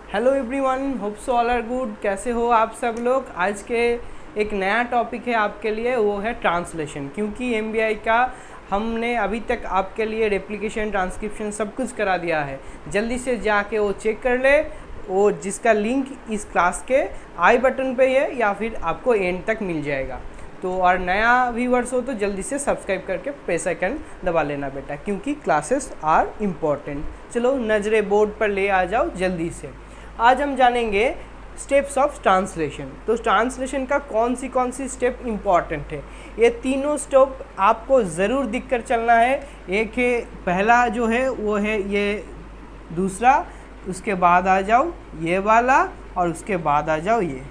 Hello everyone, hope so all are good. कैसे हो आप सब लोग? आज के एक नया टॉपिक है आपके लिए, वो है ट्रांसलेशन। क्योंकि एमबीआई का हमने अभी तक आपके लिए रेप्लिकेशन, ट्रांसक्रिप्शन सब कुछ करा दिया है। जल्दी से जाके वो चेक कर ले, वो जिसका लिंक इस क्लास के आई बटन पे है या फिर आपको एंड तक मिल जाएगा। तो और नया व्यूवर्स हो तो जल्दी से सब्सक्राइब करके बेल आइकन दबा लेना बेटा, क्योंकि क्लासेस आर इम्पॉर्टेंट। चलो नज़रें बोर्ड पर ले आ जाओ जल्दी से। आज हम जानेंगे स्टेप्स ऑफ ट्रांसलेशन। तो ट्रांसलेशन का कौन सी स्टेप इम्पॉर्टेंट है, ये तीनों स्टेप आपको ज़रूर दिख कर चलना है। एक है पहला जो है वो है ये, दूसरा, उसके बाद आ जाओ ये वाला, और उसके बाद आ जाओ ये।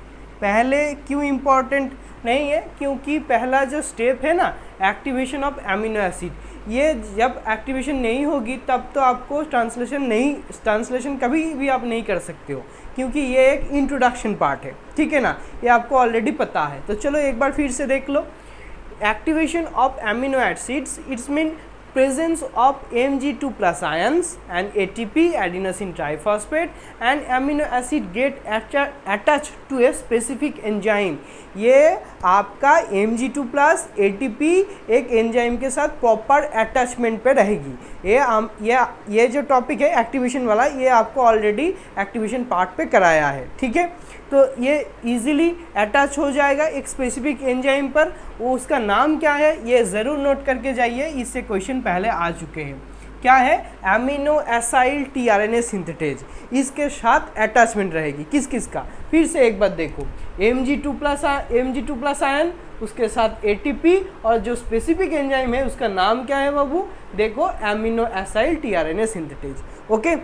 पहले क्यों इम्पॉर्टेंट नहीं है? क्योंकि पहला जो स्टेप है ना, एक्टिवेशन ऑफ एमिनो एसिड, ये जब एक्टिवेशन नहीं होगी तब तो आपको ट्रांसलेशन कभी भी आप नहीं कर सकते हो, क्योंकि ये एक इंट्रोडक्शन पार्ट है। ठीक है ना, ये आपको ऑलरेडी पता है। तो चलो एक बार फिर से देख लो। Activation of amino acids, it's mean presence of Mg2 plus ions and ATP, adenosine triphosphate, and amino acid get attached to a specific enzyme। ये आपका Mg2 प्लस ATP एक एंजाइम के साथ प्रॉपर अटैचमेंट पे रहेगी। ये जो टॉपिक है एक्टिवेशन वाला, ये आपको ऑलरेडी एक्टिवेशन पार्ट पे कराया है। ठीक है, तो ये इजीली अटैच हो जाएगा एक स्पेसिफिक एंजाइम पर। वो उसका नाम क्या है ये ज़रूर नोट करके जाइए, इससे क्वेश्चन पहले आ चुके हैं। क्या है? Amino acyl tRNA synthetase. इसके साथ अटैचमेंट रहेगी किस किस का? फिर से एक बार देखो, Mg2 प्लस आयन, उसके साथ ATP, और जो स्पेसिफिक एंजाइम है उसका नाम क्या है बाबू? देखो, amino acyl tRNA synthetase. Okay,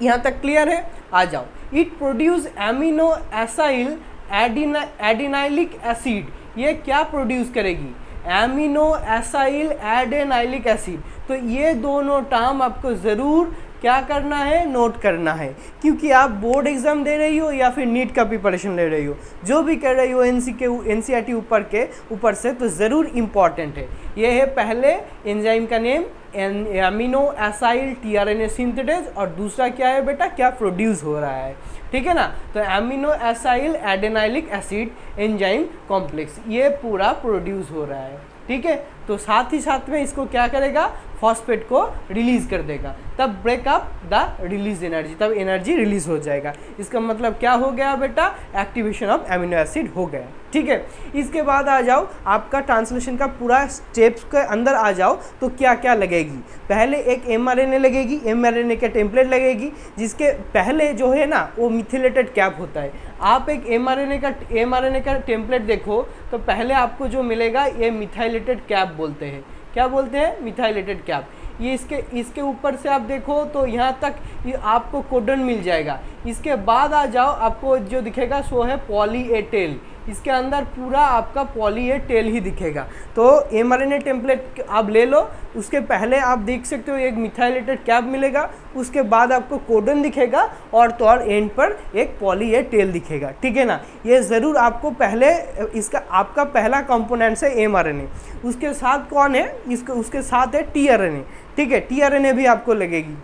यहाँ तक क्लियर है? आ जाओ। It produce amino acyl adenylic acid. ये क्या प्रोड्यूस करेगी? Amino acyl एडेनाइलिक acid. तो ये दोनों टर्म आपको ज़रूर क्या करना है? नोट करना है, क्योंकि आप बोर्ड एग्जाम दे रही हो या फिर नीट का प्रिपरेशन ले रही हो, जो भी कर रही हो एनसीईआरटी ऊपर से, तो ज़रूर इम्पॉर्टेंट है। ये है पहले एंजाइम का name, amino acyl tRNA synthetase, और दूसरा क्या है बेटा? क्या प्रोड्यूस हो रहा है। ठीक है ना, तो amino acyl एडेनाइलिक acid enzyme complex, ये पूरा प्रोड्यूस हो रहा है। ठीक है, तो साथ ही साथ में इसको क्या करेगा? फॉस्फेट को रिलीज कर देगा, तब ब्रेकअप द रिलीज एनर्जी, तब एनर्जी रिलीज हो जाएगा। इसका मतलब क्या हो गया बेटा? एक्टिवेशन ऑफ एमिनो एसिड हो गया। ठीक है, इसके बाद आ जाओ, आपका ट्रांसलेशन का पूरा स्टेप्स के अंदर आ जाओ तो क्या क्या लगेगी। पहले एक mRNA लगेगी, mRNA का टेम्पलेट लगेगी, जिसके पहले जो है ना वो मिथिलेटेड कैप होता है। आप एक mRNA का टेम्पलेट देखो तो पहले आपको जो मिलेगा ये मिथाइलेटेड कैप बोलते हैं। क्या बोलते हैं? Methylated cap. ये इसके ऊपर से आप देखो तो यहाँ तक ये आपको कोडन मिल जाएगा। इसके बाद आ जाओ, आपको जो दिखेगा सो है पॉली ए टेल। इसके अंदर पूरा आपका पॉली ए टेल ही दिखेगा। तो mRNA टेम्पलेट आप ले लो, उसके पहले आप देख सकते हो एक मिथाइलेटेड कैप मिलेगा, उसके बाद आपको कोडन दिखेगा, और तो और एंड पर एक पॉली ए टेल दिखेगा। ठीक है ना, ये ज़रूर आपको पहले, इसका आपका पहला कंपोनेंट्स है mRNA। उसके साथ कौन है? उसके साथ है tRNA। ठीक है, tRNA भी आपको लगेगी,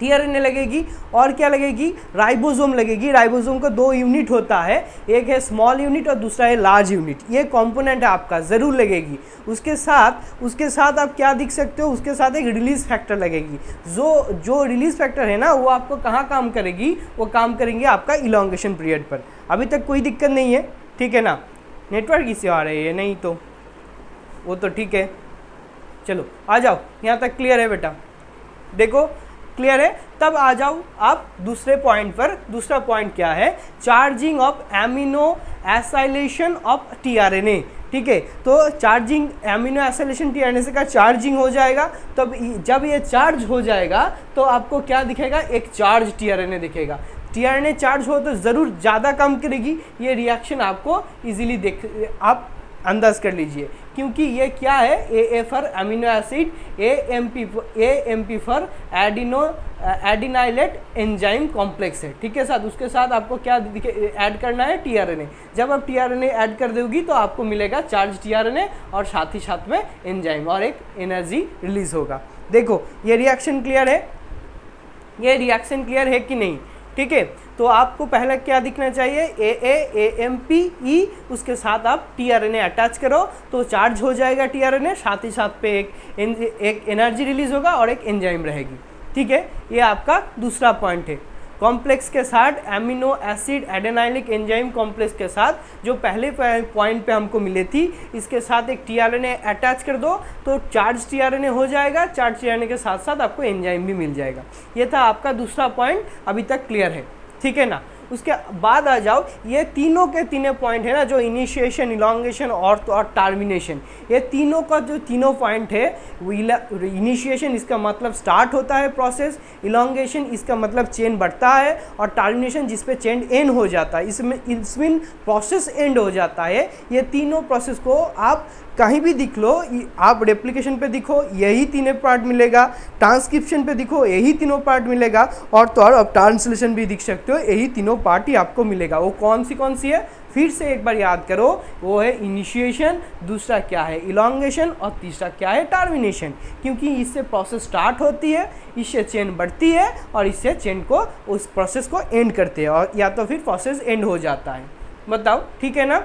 tRNA लगेगी, और क्या लगेगी? राइबोसोम लगेगी। राइबोसोम का 2 यूनिट होता है, एक है स्मॉल यूनिट और दूसरा है लार्ज यूनिट। ये कंपोनेंट आपका ज़रूर लगेगी। उसके साथ आप क्या दिख सकते हो? उसके साथ एक रिलीज फैक्टर लगेगी। जो रिलीज फैक्टर है ना, वो आपको कहाँ काम करेगी? वो काम करेंगे आपका इलॉन्गेशन पीरियड पर। अभी तक कोई दिक्कत नहीं है? ठीक है ना, नेटवर्क इश्यू आ रही है? नहीं तो वो तो ठीक है। चलो आ जाओ, यहाँ तक क्लियर है बेटा? देखो क्लियर है? तब आ जाओ आप दूसरे पॉइंट पर। दूसरा पॉइंट क्या है? Charging of amino acylation of tRNA. ठीक है, तो चार्जिंग एमिनो एसाइलेशन टीआरएनए से का चार्जिंग हो जाएगा। तब जब ये चार्ज हो जाएगा तो आपको क्या दिखेगा? एक चार्ज टीआरएनए दिखेगा। टीआरएनए चार्ज हो तो ज़रूर ज़्यादा काम करेगी। ये रिएक्शन आपको इजीली आप अंदाज कर लीजिए, क्योंकि ये क्या है? AA for amino acid, AMP for adenylate enzyme complex है। ठीक है, साथ उसके साथ आपको क्या ऐड करना है? tRNA। जब आप tRNA ऐड कर दोगी तो आपको मिलेगा चार्ज tRNA, और साथ ही साथ में एंजाइम, और एक एनर्जी रिलीज होगा। देखो ये रिएक्शन क्लियर है? ये रिएक्शन क्लियर है कि नहीं? ठीक है। तो आपको पहले क्या दिखना चाहिए, AMP-E, उसके साथ आप tRNA अटैच करो तो चार्ज हो जाएगा tRNA, साथ ही साथ पे एक एनर्जी रिलीज होगा और एक एंजाइम रहेगी। ठीक है, ये आपका दूसरा पॉइंट है। कॉम्प्लेक्स के साथ एमिनो एसिड एडेनाइलिक एंजाइम कॉम्प्लेक्स के साथ जो पहले पॉइंट पे हमको मिले थी, इसके साथ एक tRNA अटैच कर दो तो चार्ज tRNA हो जाएगा, चार्ज tRNA के साथ साथ आपको एंजाइम भी मिल जाएगा। ये था आपका दूसरा पॉइंट, अभी तक क्लियर है, ठीक है ना। उसके बाद आ जाओ, ये तीनों के तीनों पॉइंट है ना, जो इनिशिएशन, इलॉन्गेशन और टर्मिनेशन, ये तीनों का जो तीनों पॉइंट है, इनिशिएशन इसका मतलब स्टार्ट होता है प्रोसेस, इलॉन्गेशन इसका मतलब चेन बढ़ता है, और टर्मिनेशन जिस पे चेन एंड हो जाता है, इसमें प्रोसेस एंड हो जाता है। ये तीनों प्रोसेस को आप कहीं भी दिख लो, आप रेप्लिकेशन पे दिखो यही तीनों पार्ट मिलेगा, ट्रांसक्रिप्शन पे दिखो यही तीनों पार्ट मिलेगा, और तो और अब ट्रांसलेशन भी दिख सकते हो, यही तीनों पार्ट ही आपको मिलेगा। वो कौन सी है, फिर से एक बार याद करो, वो है इनिशिएशन, दूसरा क्या है इलॉन्गेशन, और तीसरा क्या है टर्मिनेशन। क्योंकि इससे प्रोसेस स्टार्ट होती है, इससे चेन बढ़ती है, और इससे चेन को, उस प्रोसेस को एंड करते हैं, और या तो फिर प्रोसेस एंड हो जाता है। बताओ, ठीक है ना।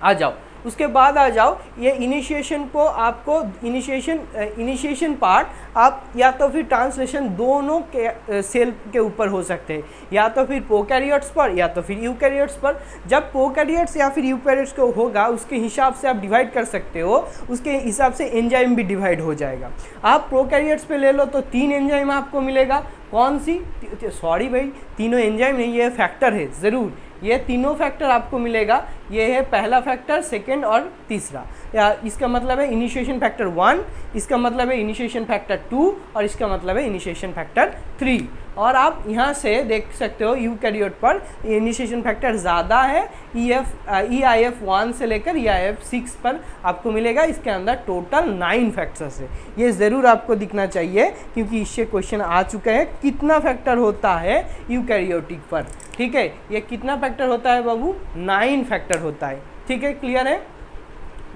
आ जाओ, उसके बाद आ जाओ, ये इनिशिएशन को आपको इनिशिएशन पार्ट आप या तो फिर ट्रांसलेशन दोनों के सेल के ऊपर हो सकते हैं, या तो फिर प्रोकैरियोट्स पर या तो फिर यूकैरियोट्स पर। जब प्रोकैरियोट्स या फिर यूकैरियोट्स को होगा, उसके हिसाब से आप डिवाइड कर सकते हो, उसके हिसाब से एंजाइम भी डिवाइड हो जाएगा। आप प्रोकैरियोट्स पे ले लो तो 3 एंजाइम आपको मिलेगा। कौन सी, सॉरी भाई, तीनों एंजाइम नहीं, ये फैक्टर है, ज़रूर ये तीनों फैक्टर आपको मिलेगा। ये है पहला फैक्टर, सेकंड और तीसरा। या इसका मतलब है इनिशिएशन फैक्टर 1, इसका मतलब है इनिशिएशन फैक्टर 2, और इसका मतलब है इनिशिएशन फैक्टर 3। और आप यहाँ से देख सकते हो यूकैरियोट पर इनिशिएशन फैक्टर ज़्यादा है, EIF1 से लेकर EIF6 पर आपको मिलेगा। इसके अंदर टोटल 9 फैक्टर्स है, ये ज़रूर आपको दिखना चाहिए, क्योंकि इससे क्वेश्चन आ चुका है कितना फैक्टर होता है यूकैरियोटिक पर। ठीक है, ये कितना फैक्टर होता है बाबू, 9 फैक्टर होता है। ठीक है, क्लियर है।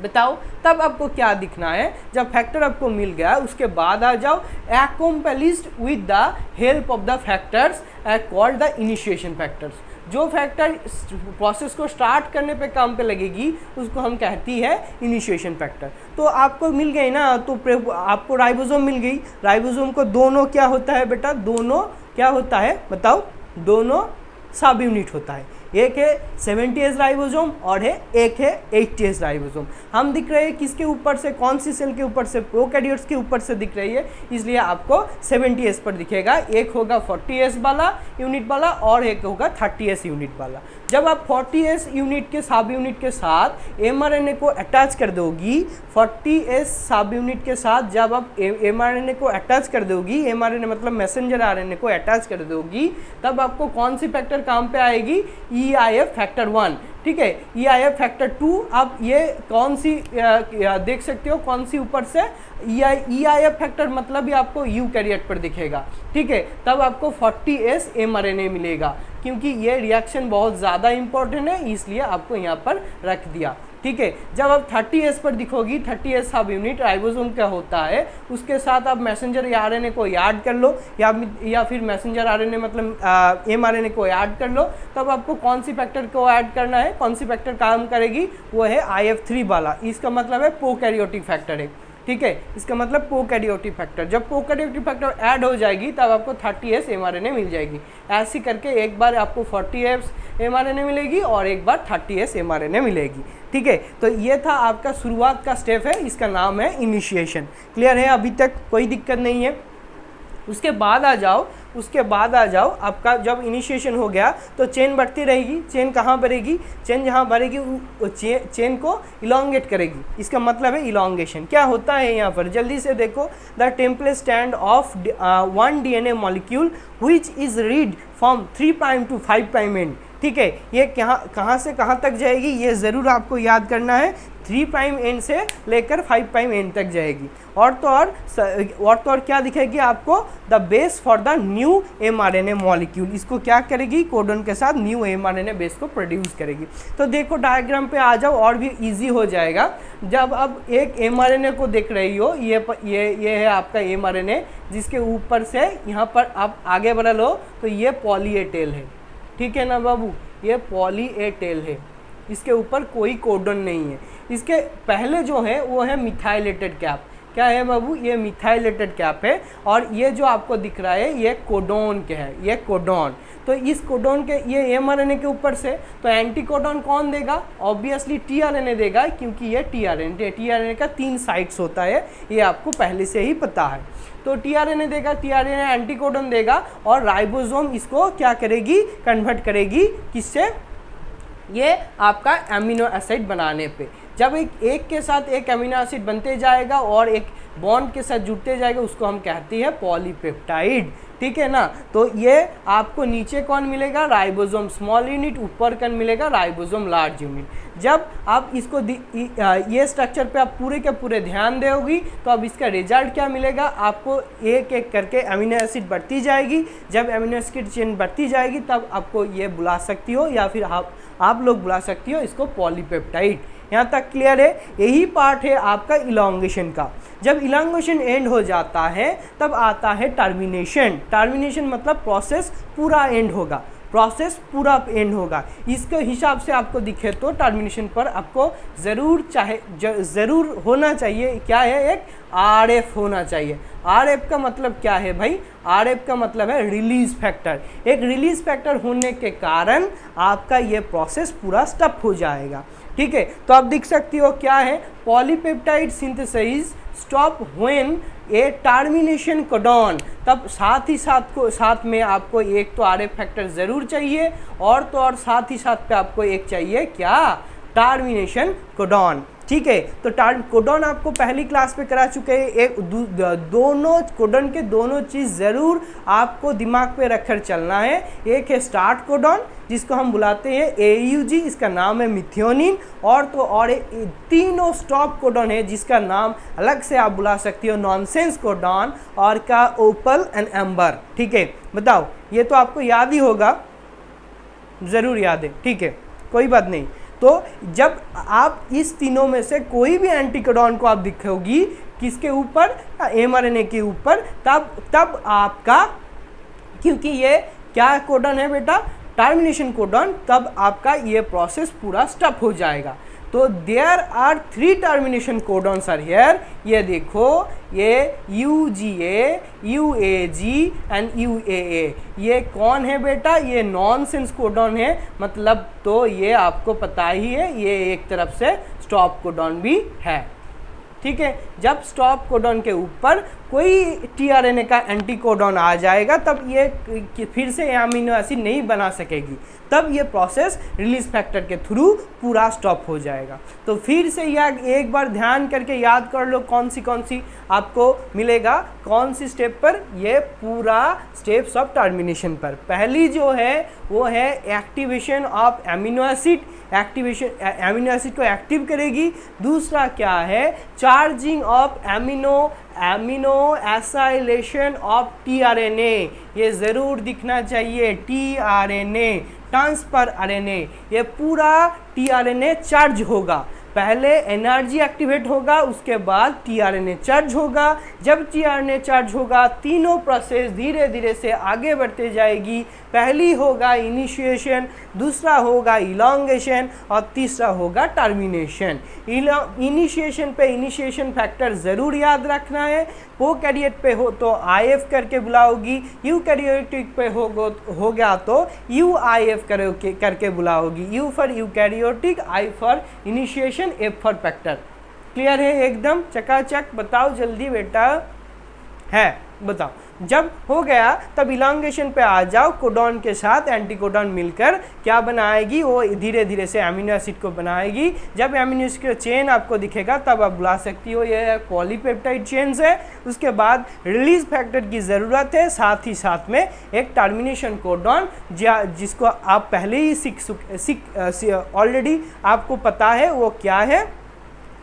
बताओ, तब आपको क्या दिखना है, जब फैक्टर आपको मिल गया, उसके बाद आ जाओ, accomplished with the help of the factors called the initiation factors. जो फैक्टर प्रोसेस को स्टार्ट करने पे काम पे लगेगी, उसको हम कहती है इनिशिएशन फैक्टर। तो आपको मिल गई ना, तो आपको राइबोसोम मिल गई। राइबोसोम को दोनों क्या होता है बेटा, दोनों क्या होता है बताओ, दोनों सब यूनिट होता है। एक है 70S राइबोसोम और एक है 80S राइबोसोम। हम दिख रहे हैं किसके ऊपर से, कौन सी सेल के ऊपर से, प्रोकैरियोट्स के ऊपर से दिख रही है, इसलिए आपको 70S पर दिखेगा। एक होगा 40S वाला यूनिट वाला और एक होगा 30S यूनिट वाला। जब आप 40S यूनिट के सब यूनिट के साथ mRNA को अटैच कर दोगी, 40S सब यूनिट के साथ जब आप mRNA को अटैच कर दोगी, mRNA मतलब मैसेंजर RNA को अटैच कर दोगी, तब आपको कौन सी फैक्टर काम पे आएगी, EIF फैक्टर 1। ठीक है, EIF फैक्टर 2, आप ये कौन सी देख सकते हो, कौन सी ऊपर से, EIF फैक्टर मतलब ये आपको यूकैरियोट पर दिखेगा। ठीक है, तब आपको 40S mRNA मिलेगा, क्योंकि ये रिएक्शन बहुत ज़्यादा इंपॉर्टेंट है, इसलिए आपको यहाँ पर रख दिया। ठीक है, जब आप 30S पर दिखोगी, 30S सब यूनिट राइबोसोम का होता है, उसके साथ आप मैसेंजर RNA को ऐड कर लो, या फिर मैसेंजर RNA मतलब mRNA को ऐड कर लो। तब आपको कौन सी फैक्टर को ऐड करना है, कौन सी फैक्टर काम करेगी, वो है IF3 वाला। इसका मतलब है प्रोकैरियोटिक फैक्टर है। ठीक है, इसका मतलब प्रोकैरियोटिक फैक्टर। जब प्रोकैरियोटिक फैक्टर ऐड हो जाएगी, तब आपको 30S mRNA मिल जाएगी। ऐसे करके एक बार आपको 40S mRNA मिलेगी और एक बार 30S mRNA मिलेगी। ठीक है, तो ये था आपका शुरुआत का स्टेप है, इसका नाम है इनिशिएशन। क्लियर है, अभी तक कोई दिक्कत नहीं है। उसके बाद आ जाओ, आपका जब इनिशिएशन हो गया तो चेन बढ़ती रहेगी। चेन कहाँ बढ़ेगी, चेन जहाँ बढ़ेगी वो चेन को इलॉन्गेट करेगी। इसका मतलब है इलॉन्गेशन। क्या होता है यहाँ पर, जल्दी से देखो, the template stand of 1 DNA molecule which is read from 3' to 5' and. ठीक है। ये कहाँ से कहाँ तक जाएगी ये ज़रूर आपको याद करना है, 3 प्राइम एंड से लेकर 5 प्राइम एंड तक जाएगी। और तो और क्या दिखेगी आपको, the base for the new mRNA molecule. इसको क्या करेगी, कोडन के साथ न्यू mRNA बेस को प्रोड्यूस करेगी। तो देखो डायग्राम पे आ जाओ और भी इजी हो जाएगा। जब अब एक mRNA को देख रही हो, ये है आपका mRNA, जिसके ऊपर से यहाँ पर आप आगे बढ़ा लो तो ये पॉली ए टेल है, ठीक है ना बाबू, ये पॉली ए टेल है, इसके ऊपर कोई कोडन नहीं है। इसके पहले जो है वो है मिथाइलेटेड कैप। क्या है बाबू, ये मिथाइलेटेड कैप है। और ये जो आपको दिख रहा है ये कोडोन के है, ये कोडोन। तो इस कोडोन के ये mRNA के ऊपर से तो एंटी कोडोन कौन देगा, ऑब्वियसली tRNA देगा, क्योंकि ये tRNA का 3 साइट्स होता है, ये आपको पहले से ही पता है। तो tRNA देगा, tRNA एंटी कोडोन देगा और राइबोसोम इसको क्या करेगी, कन्वर्ट करेगी किससे, ये आपका एमिनो एसिड बनाने पे। जब एक के साथ एक एमिनो एसिड बनते जाएगा और एक बॉन्ड के साथ जुड़ते जाएगा, उसको हम कहते हैं पॉलीपेप्टाइड, ठीक है ना। तो ये आपको नीचे कौन मिलेगा, राइबोसोम स्मॉल यूनिट, ऊपर कौन मिलेगा, राइबोसोम लार्ज यूनिट। जब आप इसको ये स्ट्रक्चर पे आप पूरे के पूरे ध्यान दोगी तो अब इसका रिजल्ट क्या मिलेगा आपको, एक एक करके एमिनो एसिड बढ़ती जाएगी। जब एमिनो एसिड चेन बढ़ती जाएगी तब आपको ये बुला सकती हो, या फिर आप लोग बुला सकती हो इसको पॉलीपेप्टाइड। यहाँ तक क्लियर है। यही पार्ट है आपका इलॉन्गेशन का। जब इलॉन्गेशन एंड हो जाता है तब आता है टर्मिनेशन। टर्मिनेशन मतलब प्रोसेस पूरा एंड होगा, प्रोसेस पूरा एंड होगा। इसके हिसाब से आपको दिखे तो टर्मिनेशन पर आपको ज़रूर होना चाहिए, क्या है, एक RF होना चाहिए। RF का मतलब क्या है भाई, RF का मतलब है रिलीज फैक्टर। एक रिलीज फैक्टर होने के कारण आपका ये प्रोसेस पूरा स्टॉप हो जाएगा, ठीक है। तो आप देख सकती हो क्या है, polypeptide synthesis stop when A termination codon. तब साथ में आपको एक तो RF फैक्टर ज़रूर चाहिए और तो और साथ ही साथ पे आपको एक चाहिए क्या, टर्मिनेशन कोडॉन, ठीक है। तो कोडॉन आपको पहली क्लास में करा चुके हैं। एक दोनों कोडॉन के दोनों चीज़ ज़रूर आपको दिमाग पे रखकर चलना है। एक है स्टार्ट कोडॉन जिसको हम बुलाते हैं AUG, इसका नाम है मिथियोनिन। और तो और तीनों स्टॉप कोडॉन है जिसका नाम अलग से आप बुला सकती हो, नॉनसेंस कोडॉन और का ओपल एंड एम्बर, ठीक है। बताओ, ये तो आपको याद ही होगा, ज़रूर याद है, ठीक है, कोई बात नहीं। तो जब आप इस तीनों में से कोई भी एंटीकोडॉन को आप दिखोगी किसके ऊपर, mRNA के ऊपर, तब आपका, क्योंकि ये क्या कोडॉन है बेटा, टर्मिनेशन कोडॉन, तब आपका ये प्रोसेस पूरा स्टॉप हो जाएगा। तो there are 3 termination codons are here. ये देखो, ये UGA, UAG एंड UAA। ये कौन है बेटा, ये नॉनसेंस कोडॉन है, मतलब तो ये आपको पता ही है, ये एक तरफ से स्टॉप कोडॉन भी है, ठीक है। जब स्टॉप कोडॉन के ऊपर कोई tRNA का एंटी कोडॉन आ जाएगा तब ये फिर से अमीनो एसिड नहीं बना सकेगी, तब ये प्रोसेस रिलीज फैक्टर के थ्रू पूरा स्टॉप हो जाएगा। तो फिर से यह एक बार ध्यान करके याद कर लो कौन सी आपको मिलेगा, कौन सी स्टेप पर, ये पूरा स्टेप्स ऑफ टर्मिनेशन पर। पहली जो है वो है activation of amino acid, amino acid को एक्टिव करेगी। दूसरा क्या है, charging of amino acylation of tRNA, ये ज़रूर दिखना चाहिए, tRNA ट्रांसफर RNA, ये पूरा tRNA चार्ज होगा। पहले एनर्जी एक्टिवेट होगा, उसके बाद tRNA चार्ज होगा। जब tRNA चार्ज होगा तीनों प्रोसेस धीरे धीरे से आगे बढ़ते जाएगी। पहली होगा इनिशिएशन, दूसरा होगा इलॉन्गेशन और तीसरा होगा टर्मिनेशन। इनिशिएशन पे इनिशिएशन फैक्टर ज़रूर याद रखना है। प्रोकैरियोट पे हो तो IF करके बुलाओगी, यूकैरियोटिक पे हो गया तो UIF करके बुलाओगी। U for eukaryotic, I for initiation, F for factor. Clear है एकदम चकाचक, बताओ जल्दी बेटा, है बताओ जब हो गया तब इलांगेशन पे आ जाओ, कोडॉन के साथ एंटीकोडॉन मिलकर क्या बनाएगी, वो धीरे धीरे से एमिनो एसिड को बनाएगी। जब एमिनो एसिड का चेन आपको दिखेगा तब आप बुला सकती हो ये पॉलीपेप्टाइड चेन्स है। उसके बाद रिलीज फैक्टर की ज़रूरत है, साथ ही साथ में एक टर्मिनेशन कोडॉन जिसको आप पहले ही ऑलरेडी आपको पता है वो क्या है,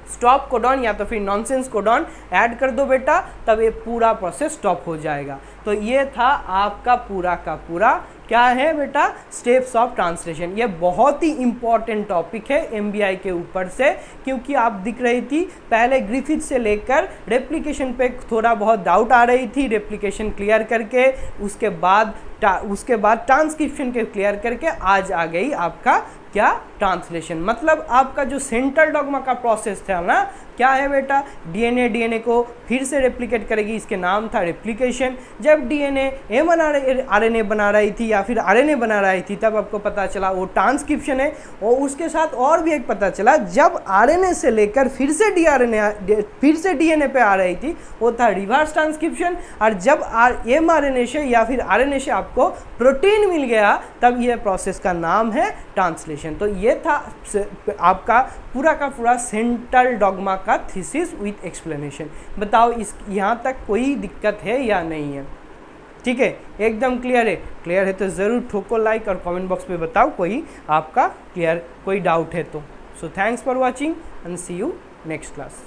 स्टॉप कोडॉन या तो फिर नॉनसेंस कोडॉन ऐड कर दो बेटा, तब ये पूरा प्रोसेस स्टॉप हो जाएगा। तो ये था आपका पूरा का पूरा क्या है बेटा, स्टेप्स ऑफ ट्रांसलेशन। ये बहुत ही इंपॉर्टेंट टॉपिक है एमबीआई के ऊपर से, क्योंकि आप दिख रही थी पहले ग्रिफिथ से लेकर रेप्लिकेशन पे थोड़ा बहुत डाउट आ रही थी, रेप्लिकेशन क्लियर करके उसके बाद ट्रांसक्रिप्शन के क्लियर करके आज आ गई आपका क्या, ट्रांसलेशन। मतलब आपका जो सेंट्रल डॉग्मा का प्रोसेस था ना, क्या है बेटा, डीएनए को फिर से रेप्लिकेट करेगी, इसके नाम था रेप्लिकेशन। जब डीएनए आरएनए बना रही थी या फिर आरएनए बना रही थी तब आपको पता चला वो ट्रांसक्रिप्शन है। और उसके साथ और भी एक पता चला, जब आरएनए से लेकर फिर से डीएनए पे आ रही थी वो था रिवर्स ट्रांसक्रिप्शन। और जब एमआरएनए से या फिर आरएनए से आपको प्रोटीन मिल गया तब यह प्रोसेस का नाम है ट्रांसलेशन। तो ये था आपका पूरा का पूरा सेंट्रल डॉग्मा का थीसिस विथ एक्सप्लेनेशन। बताओ इस यहाँ तक कोई दिक्कत है या नहीं है? ठीक है, एकदम क्लियर है? क्लियर है तो ज़रूर ठोको लाइक और कमेंट बॉक्स में बताओ कोई आपका क्लियर कोई डाउट है तो। So thanks for watching and see you next class.